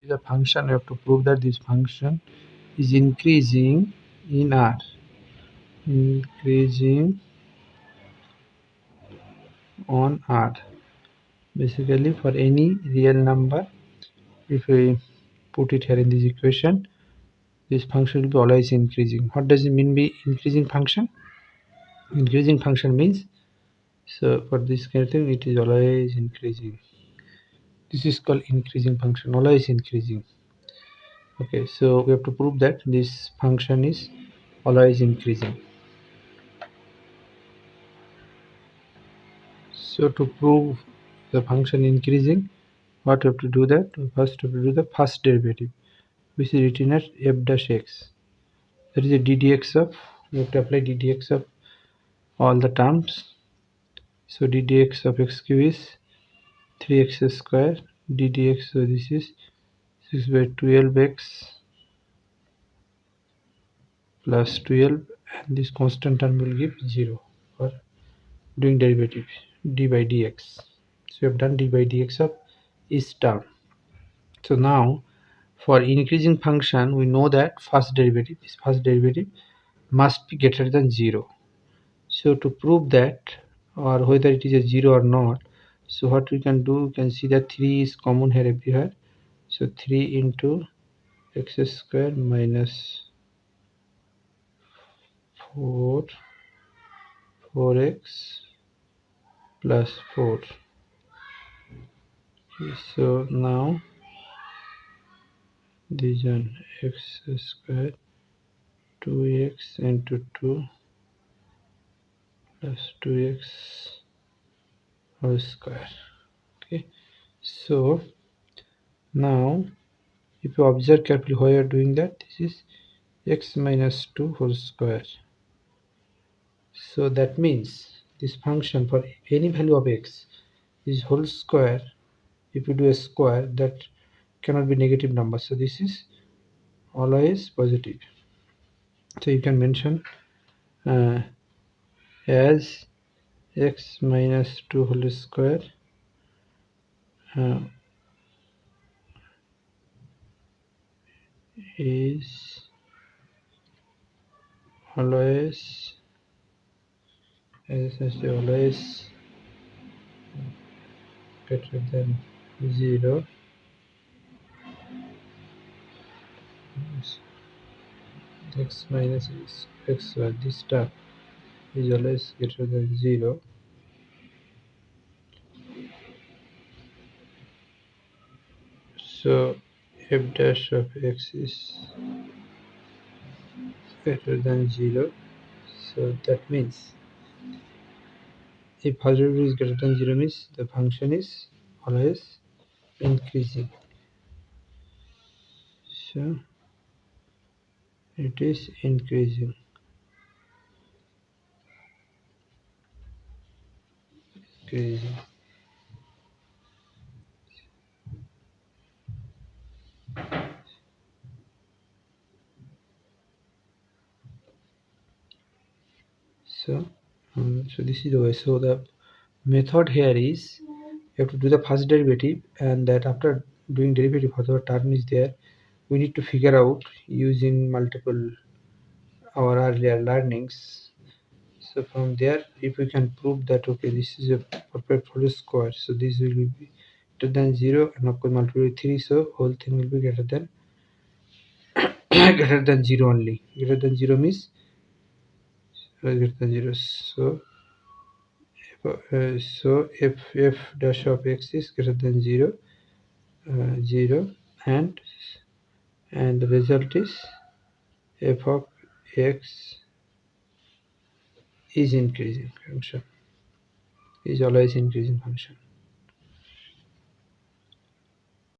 The function, we have to prove that this function is increasing in R, increasing on R. Basically, for any real number, if we put it here in this equation, this function will be always increasing. What does it mean by increasing function? Increasing function means, so for this kind of thing, it is always increasing. This is called increasing function, always increasing. Okay, so we have to prove that this function is always increasing. So to prove the function increasing, what we have to do, that first we have to do the first derivative, which is written as f dash x. That is a ddx of, we have to apply ddx of all the terms. So ddx of x cube is 3x square ddx, so this is 6 by 12x plus 12, and this constant term will give 0 for doing derivative d by dx. So we have done d by dx of each term. So now for increasing function, we know that this first derivative must be greater than 0. So to prove that, or whether it is a 0 or not, so what we can do, we can see that 3 is common here everywhere. So 3 into x square minus 4 4x plus 4. So now this one x square 2x into 2 plus 2x whole square. Okay, so now if you observe carefully while you are doing that, this is x minus 2 whole square. So that means this function for any value of x is whole square. If you do a square, that cannot be negative number, so this is always positive. So you can mention as x minus 2 whole square uh, is always, as I say, always greater than 0. X minus x, this term is always greater than 0. So f dash of x is greater than 0. So that means if first derivative is greater than 0, means the function is always increasing. So it is increasing. Increasing. So this is the way. So the method here is, you have to do the first derivative, and that after doing derivative, whatever term is there, we need to figure out using multiple our earlier learnings. So from there, if we can prove that okay, this is a perfect whole square, so this will be greater than 0, and of course multiplied with 3, so whole thing will be greater than greater than 0 only. Greater than 0 means greater than 0. So if f dash of x is greater than 0, 0, and the result is f of x is increasing function, is always increasing function.